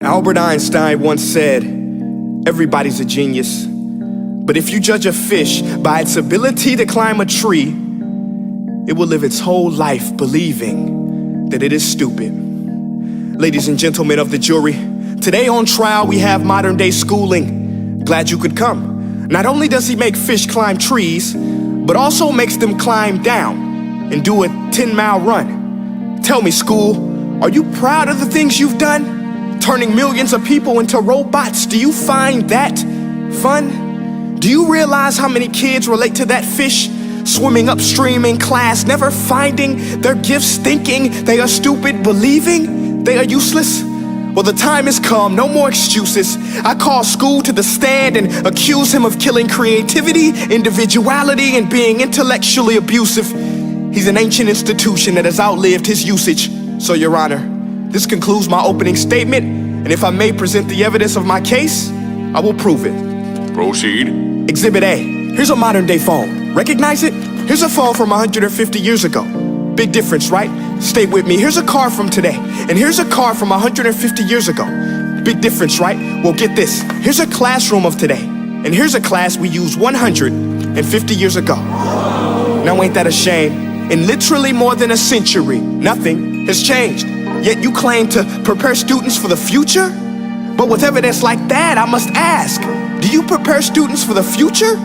Albert Einstein once said, everybody's a genius, but if you judge a fish by its ability to climb a tree, it will live its whole life believing that it is stupid. Ladies and gentlemen of the jury, today on trial we have modern day schooling. Glad you could come. Not only does he make fish climb trees, but also makes them climb down and do a 10-mile run. Tell me, school, are you proud of the things you've done? Turning millions of people into robots, do you find that fun? Do you realize how many kids relate to that fish? Swimming upstream in class, never finding their gifts, thinking they are stupid, believing they are useless? Well, the time has come, no more excuses. I call school to the stand and accuse him of killing creativity, individuality, and being intellectually abusive. He's an ancient institution that has outlived his usage. So, Your Honor, this concludes my opening statement, and if I may present the evidence of my case, I will prove it. Proceed. Exhibit A. Here's a modern day phone. Recognize it? Here's a phone from 150 years ago. Big difference, right? Stay with me. Here's a car from today, and here's a car from 150 years ago. Big difference, right? Well, get this. Here's a classroom of today, and here's a class we used 150 years ago. Now ain't that a shame? In literally more than a century, nothing has changed. Yet you claim to prepare students for the future? But with evidence like that, I must ask, do you prepare students for the future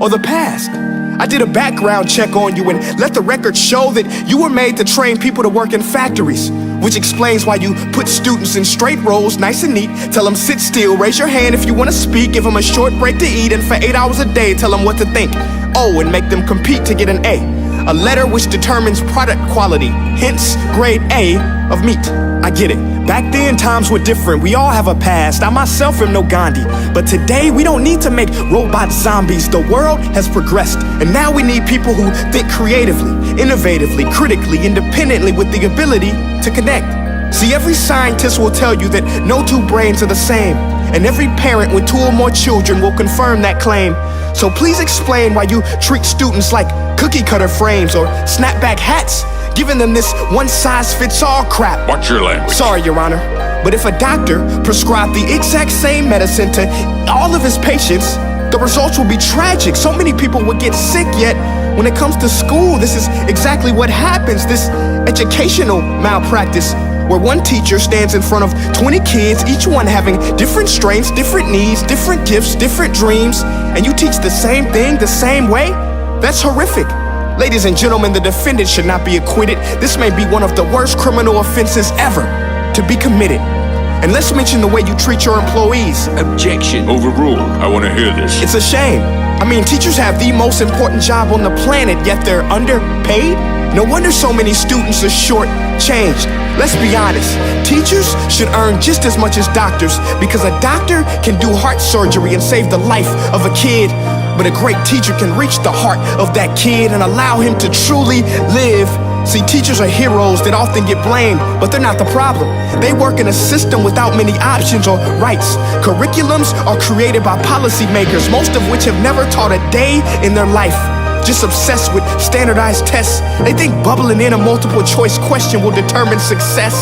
or the past? I did a background check on you and let the record show that you were made to train people to work in factories, which explains why you put students in straight rows, nice and neat, tell them sit still, raise your hand if you want to speak, give them a short break to eat, and for 8 hours a day, tell them what to think. Oh, and make them compete to get an A letter which determines product quality, hence grade A of meat. I get it. Back then, times were different. We all have a past. I myself am no Gandhi. But today, we don't need to make robot zombies. The world has progressed. And now we need people who think creatively, innovatively, critically, independently, with the ability to connect. See, every scientist will tell you that no two brains are the same. And every parent with 2 or more children will confirm that claim. So please explain why you treat students like cookie cutter frames or snapback hats, giving them this one-size-fits-all crap. Watch your language. Sorry, Your Honor, but if a doctor prescribed the exact same medicine to all of his patients, the results will be tragic. So many people would get sick, yet when it comes to school, this is exactly what happens. This educational malpractice, where one teacher stands in front of 20 kids, each one having different strengths, different needs, different gifts, different dreams, and you teach the same thing the same way? That's horrific. Ladies and gentlemen, the defendant should not be acquitted. This may be one of the worst criminal offenses ever to be committed. And let's mention the way you treat your employees. Objection. Overruled. I want to hear this. It's a shame. I mean, teachers have the most important job on the planet, yet they're underpaid? No wonder so many students are short-changed. Let's be honest, teachers should earn just as much as doctors, because a doctor can do heart surgery and save the life of a kid, but a great teacher can reach the heart of that kid and allow him to truly live. See, teachers are heroes that often get blamed, but they're not the problem. They work in a system without many options or rights. Curriculums are created by policymakers, most of which have never taught a day in their life. Just obsessed with standardized tests. They think bubbling in a multiple choice question will determine success.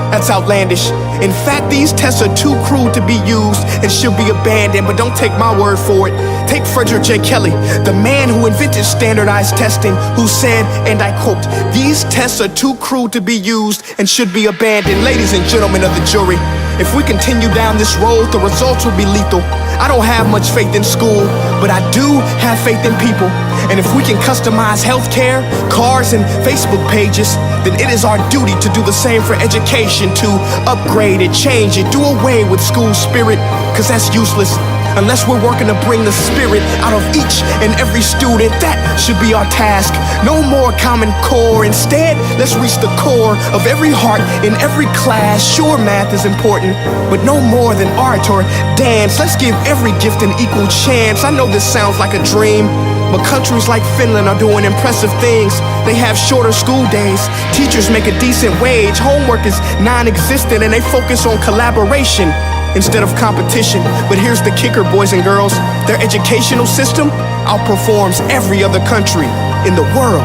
That's outlandish. In fact, these tests are too crude to be used and should be abandoned, but don't take my word for it. Take Frederick J. Kelly, the man who invented standardized testing, who said, and I quote, "These tests are too crude to be used and should be abandoned." Ladies and gentlemen of the jury, if we continue down this road, the results will be lethal. I don't have much faith in school, but I do have faith in people. And if we can customize healthcare, cars, and Facebook pages, then it is our duty to do the same for education, to upgrade it, change it, do away with school spirit, because that's useless. Unless we're working to bring the spirit out of each and every student, that should be our task. No more Common Core. Instead, let's reach the core of every heart in every class. Sure, math is important, but no more than art or dance. Let's give every gift an equal chance. I know this sounds like a dream, but countries like Finland are doing impressive things. They have shorter school days. Teachers make a decent wage. Homework is non-existent, and they focus on collaboration instead of competition. But here's the kicker, boys and girls. Their educational system outperforms every other country in the world.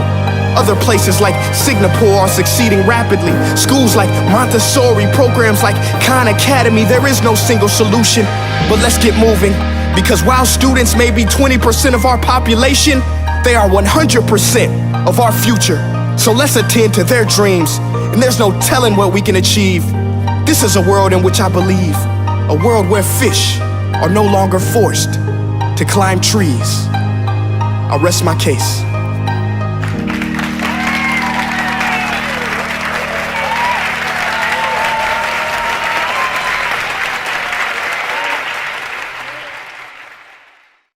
Other places like Singapore are succeeding rapidly. Schools like Montessori, programs like Khan Academy, there is no single solution. But let's get moving, because while students may be 20% of our population, they are 100% of our future. So let's attend to their dreams, and there's no telling what we can achieve. This is a world in which I believe, a world where fish are no longer forced to climb trees. I rest my case.